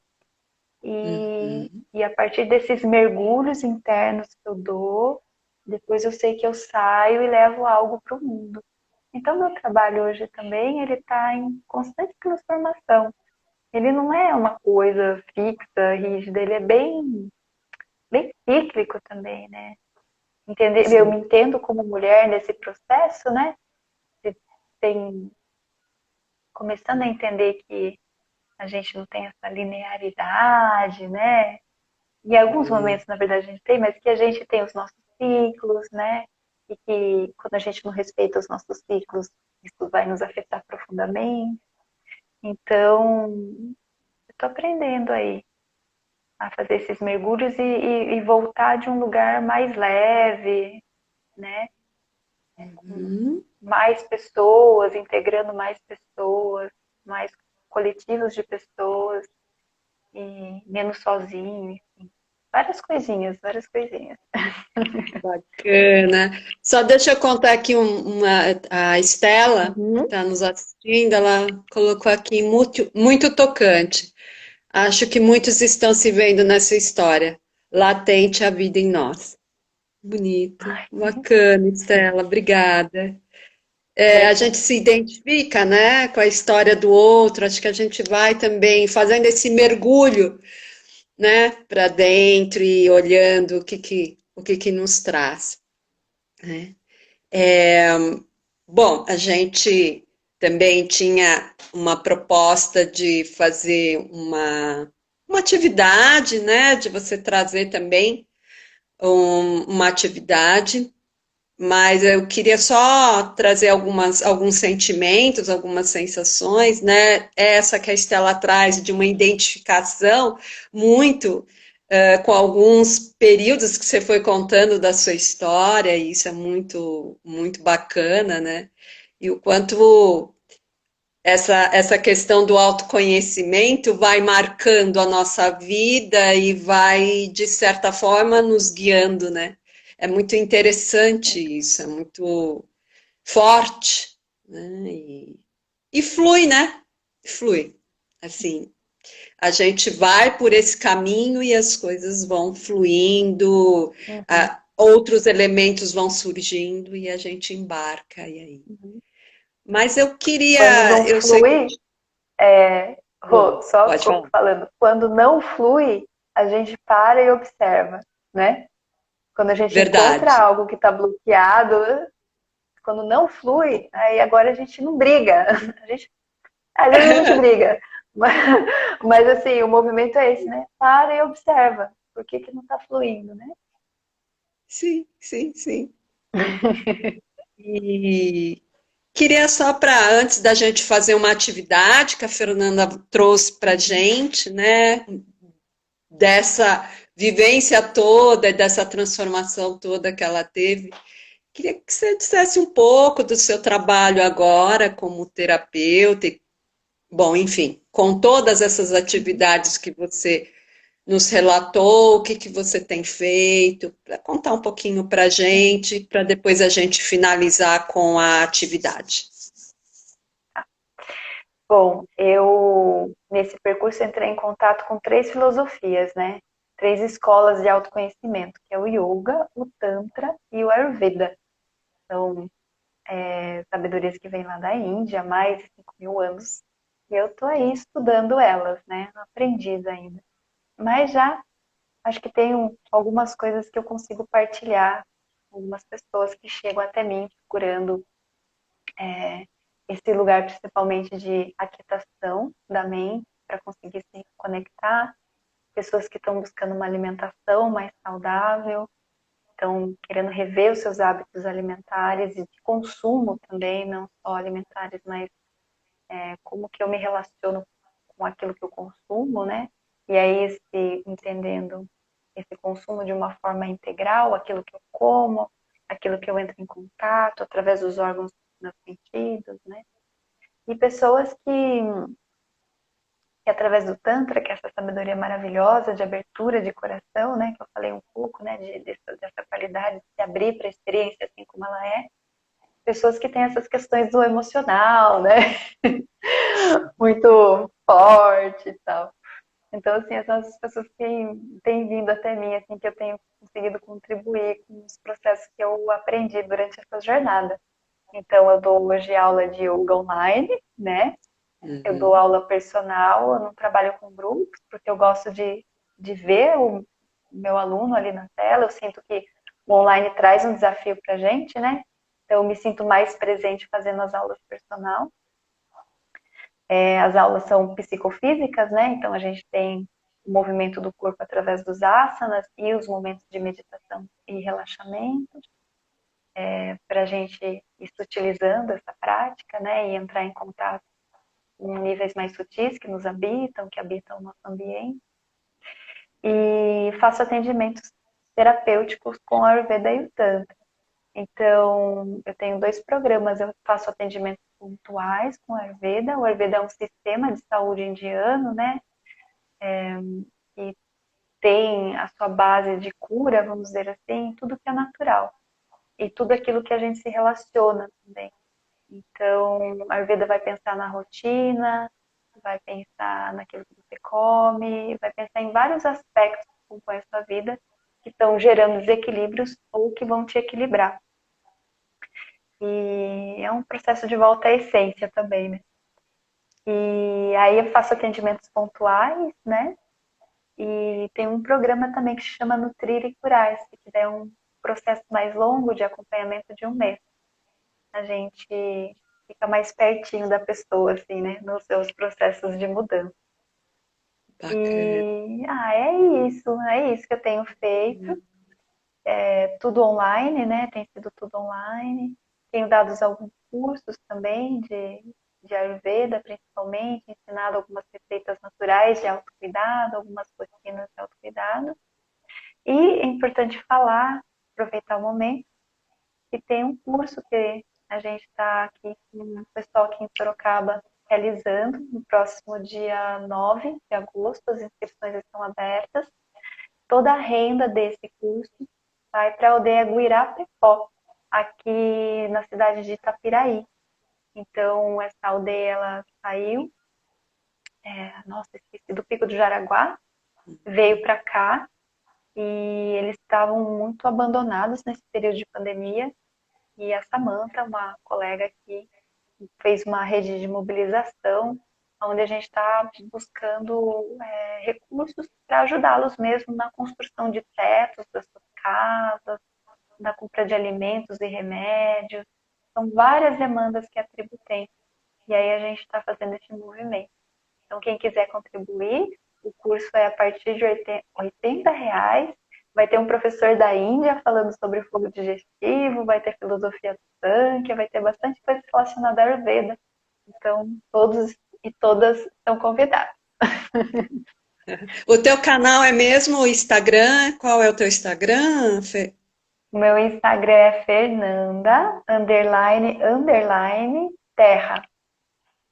Uhum. E a partir desses mergulhos internos que eu dou, depois eu sei que eu saio e levo algo para o mundo. Então, meu trabalho hoje também, ele está em constante transformação. Ele não é uma coisa fixa, rígida, ele é bem cíclico também, né? Entender, eu me Sim. entendo como mulher nesse processo, né? Tem, começando a entender que a gente não tem essa linearidade, né? em alguns Uhum. momentos, na verdade, a gente tem, mas que a gente tem os nossos ciclos, né? E que quando a gente não respeita os nossos ciclos, isso vai nos afetar profundamente. Então, eu tô aprendendo aí a fazer esses mergulhos e voltar de um lugar mais leve, né? Com Uhum. mais pessoas, integrando mais coletivos de pessoas e menos sozinho, enfim. Várias coisinhas, várias coisinhas. Bacana. Só deixa eu contar aqui a Estela, que Uhum. está nos assistindo, ela colocou aqui muito, muito tocante. Acho que muitos estão se vendo nessa história. Latente a vida em nós. Bonito, Ai, bacana, Estela, obrigada. A gente gratidão. se identifica, né, com a história do outro, acho que a gente vai também fazendo esse mergulho, né, para dentro e olhando o que que nos traz, né? Bom, a gente também tinha uma proposta de fazer uma atividade, né, de você trazer também uma atividade, mas eu queria só trazer alguns sentimentos, algumas sensações, né? Essa que a Estela traz de uma identificação muito com alguns períodos que você foi contando da sua história, e isso é muito, muito bacana, né? E o quanto essa questão do autoconhecimento vai marcando a nossa vida e vai, de certa forma, nos guiando, né? É muito interessante isso, é muito forte, né? E flui, né? Flui. Assim, a gente vai por esse caminho e as coisas vão fluindo, Uhum, outros elementos vão surgindo e a gente embarca. E aí? uhum. Mas eu Quando queria, não eu sei que. flui, Rô, Bom, só pode falar. falando, quando não flui, a gente para e observa, né? Quando a gente encontra Verdade. algo que está bloqueado, quando não flui, aí agora a gente não briga. A gente, às vezes a gente briga, mas, mas assim, o movimento é esse, né? Para e observa. Por que que não está fluindo, né? Sim, sim, sim. E queria só para, antes da gente fazer uma atividade que a Fernanda trouxe para a Uhum. gente, né, dessa vivência toda, dessa transformação toda que ela teve, queria que você dissesse um pouco do seu trabalho agora como terapeuta, bom, enfim, com todas essas atividades que você nos relatou, o que que você tem feito, para contar um pouquinho para a Uhum. gente, para depois a gente finalizar com a atividade. Bom, eu nesse percurso entrei em contato com três filosofias, né? Três escolas de autoconhecimento, que é o Yoga, o Tantra e o Ayurveda. São sabedorias que vêm lá da Índia, há mais de 5.000 anos. E eu tô aí estudando elas, né? Não aprendi ainda. Mas já acho que tenho algumas coisas que eu consigo partilhar com algumas pessoas que chegam até mim procurando esse lugar principalmente de aquietação da mente para conseguir se conectar, pessoas que estão buscando uma alimentação mais saudável, estão querendo rever os seus hábitos alimentares e de consumo também, não só alimentares, mas como que eu me relaciono com aquilo que eu consumo, né? E aí entendendo esse consumo de uma forma integral, aquilo que eu como, aquilo que eu entro em contato através dos órgãos dos meus sentidos, né? E pessoas que através do Tantra, que é essa sabedoria maravilhosa de abertura de coração, né, que eu falei um pouco, né, dessa qualidade de se abrir para a experiência assim como ela é, pessoas que têm essas questões do emocional, né, muito forte e tal. Então, assim, essas pessoas que têm vindo até mim, assim, que eu tenho conseguido contribuir com os processos que eu aprendi durante essa jornada. Então, eu dou hoje aula de yoga online, né? Eu dou Uhum. aula personal, eu não trabalho com grupos, porque eu gosto de ver o meu aluno ali na tela. Eu sinto que o online traz um desafio para a gente, né? Então, eu me sinto mais presente fazendo as aulas personal. As aulas são psicofísicas, né? Então, a gente tem o movimento do corpo através dos asanas e os momentos de meditação e relaxamento, para a gente ir sutilizando essa prática, né, e entrar em contato com níveis mais sutis que nos habitam, que habitam o nosso ambiente. E faço atendimentos terapêuticos com a Ayurveda e o Tantra. Então, eu tenho 2 programas, eu faço atendimentos pontuais com a Ayurveda. O Ayurveda é um sistema de saúde indiano, né? E tem a sua base de cura, vamos dizer assim, tudo que é natural. E tudo aquilo que a gente se relaciona também. Então, a Ayurveda vai pensar na rotina, vai pensar naquilo que você come, vai pensar em vários aspectos que compõem a sua vida, que estão gerando desequilíbrios ou que vão te equilibrar. E é um processo de volta à essência também, né? E aí eu faço atendimentos pontuais, né? E tem um programa também que se chama Nutrir e Curar, que é um processo mais longo de acompanhamento de 1 mês. A gente fica mais pertinho da pessoa, assim, né? Nos seus processos de mudança. Bacana. E é isso que eu tenho feito. Tudo online, né? Tem sido tudo online. Tenho dado alguns cursos também de Ayurveda, principalmente, ensinado algumas receitas naturais de autocuidado, algumas rotinas de autocuidado. E é importante falar, aproveitar o momento, que tem um curso que a gente está aqui com o pessoal aqui em Sorocaba realizando no próximo dia 9 de agosto, as inscrições estão abertas. Toda a renda desse curso vai para a aldeia Guirapepó, aqui na cidade de Itapiraí. Então, essa aldeia ela saiu, esqueci, do Pico do Jaraguá, veio para cá e eles estavam muito abandonados nesse período de pandemia. E a Samantha, uma colega aqui, fez uma rede de mobilização, onde a gente está buscando recursos para ajudá-los mesmo na construção de tetos das suas casas, na compra de alimentos e remédios. São várias demandas que a tribo tem. E aí a gente está fazendo esse movimento. Então, quem quiser contribuir, o curso é a partir de R$ 80. Vai ter um professor da Índia falando sobre o fogo digestivo, vai ter filosofia do Sankhya, vai ter bastante coisa relacionada à Ayurveda. Então, todos e todas estão convidados. O teu canal é mesmo o Instagram? Qual é o teu Instagram, Fê? O meu Instagram é Fernanda, Terra.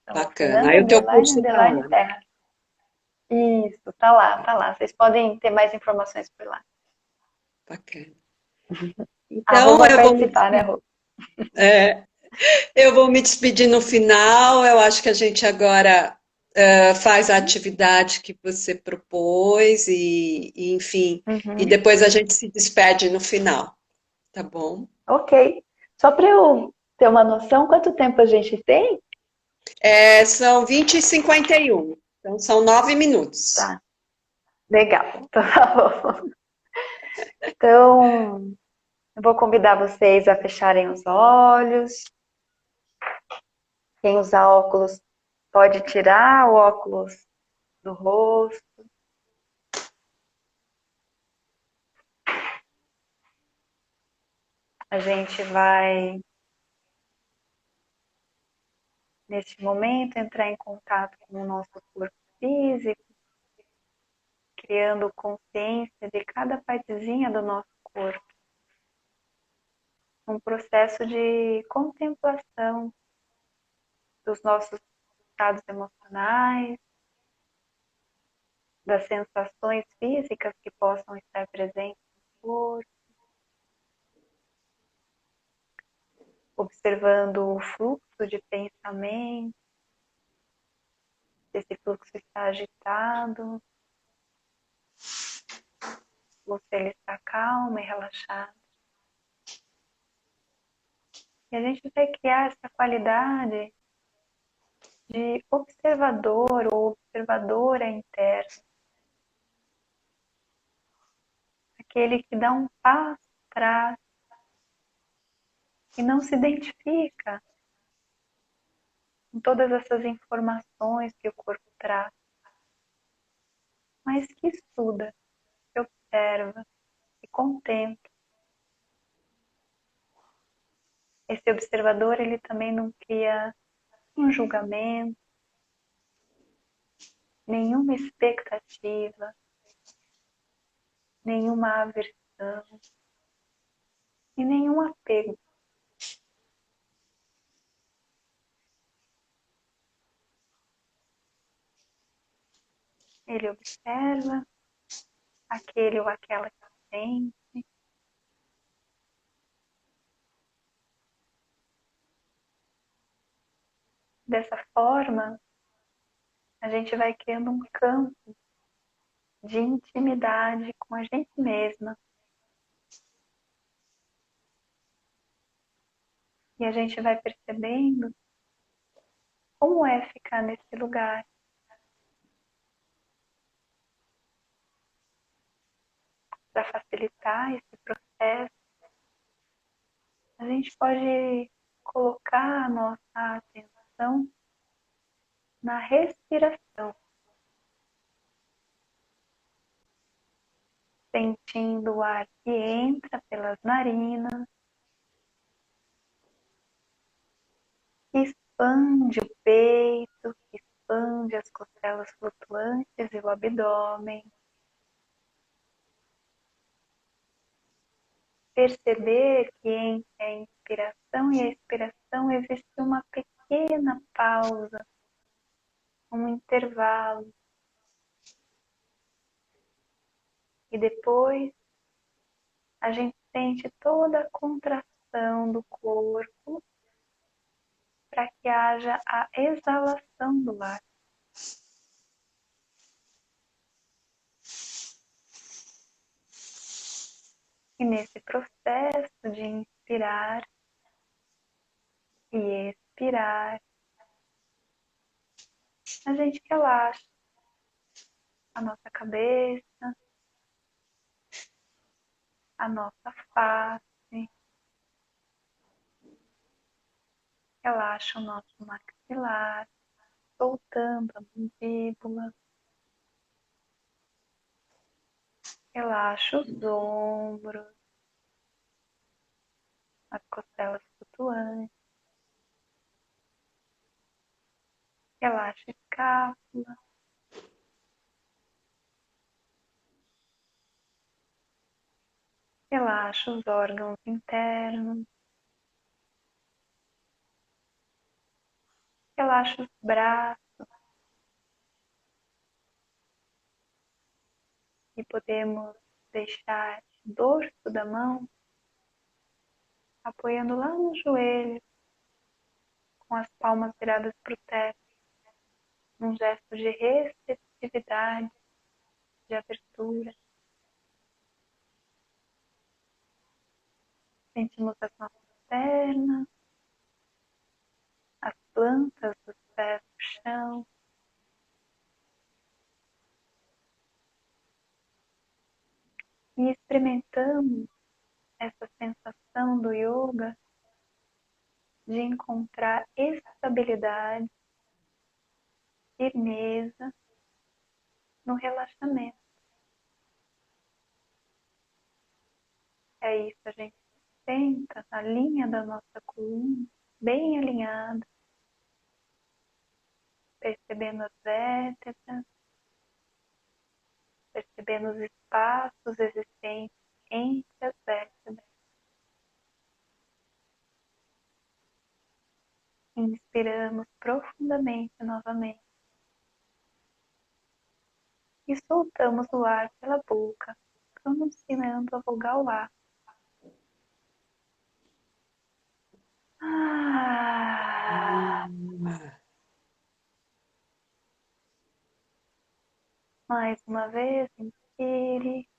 Então, Bacana. Fernanda, Aí o teu curso tá lá, né? Terra. Isso, tá lá, tá lá. Vocês podem ter mais informações por lá. Bacana. Então, eu vou me Participar, né, despedir, Rô? eu vou me despedir no final. Eu acho que a gente agora faz a atividade que você propôs enfim, e Uhum. depois a gente se despede no final, tá bom? Ok. Só para eu ter uma noção, quanto tempo a gente tem? São 20h51, então são 9 minutos. Tá, legal. Então, tá bom. Então, eu vou convidar vocês a fecharem os olhos. Quem usar óculos pode tirar o óculos do rosto. A gente vai, neste momento, entrar em contato com o nosso corpo físico, criando consciência de cada partezinha do nosso corpo. Um processo de contemplação dos nossos estados emocionais, das sensações físicas que possam estar presentes no corpo, observando o fluxo de pensamento, se esse fluxo está agitado, ou se ele está calmo e relaxado. E a gente vai criar essa qualidade de observador ou observadora interna, aquele que dá um passo atrás e não se identifica com todas essas informações que o corpo traz. mas que estuda, que observa, que contempla. Esse observador, ele também não cria um julgamento, nenhuma expectativa, nenhuma aversão e nenhum apego. Ele observa aquele ou aquela que sente. Dessa forma, a gente vai criando um campo de intimidade com a gente mesma. E a gente vai percebendo como é ficar nesse lugar. Para facilitar esse processo, a gente pode colocar a nossa atenção na respiração, sentindo o ar que entra pelas narinas, que expande o peito, que expande as costelas flutuantes e o abdômen. Perceber que entre a inspiração e a expiração existe uma pequena pausa, um intervalo. E depois a gente sente toda a contração do corpo para que haja a exalação do ar. E nesse processo de inspirar e expirar, a gente relaxa a nossa cabeça, a nossa face, relaxa o nosso maxilar, soltando a mandíbula, relaxa os ombros, as costelas flutuantes, relaxa a escápula, relaxa os órgãos internos, relaxa os braços e podemos deixar o dorso da mão apoiando lá no joelho, com as palmas viradas para o teto, num gesto de receptividade, de abertura. Sentimos as nossas pernas, as plantas dos pés no chão. E experimentamos essa sensação do yoga de encontrar estabilidade, firmeza no relaxamento. É isso, a gente senta na linha da nossa coluna, bem alinhada, percebendo as vértebras, percebendo os espaços existentes entre as vértebras. Inspiramos profundamente novamente e soltamos o ar pela boca, pronunciando a vogal A. Mais uma vez, inspire.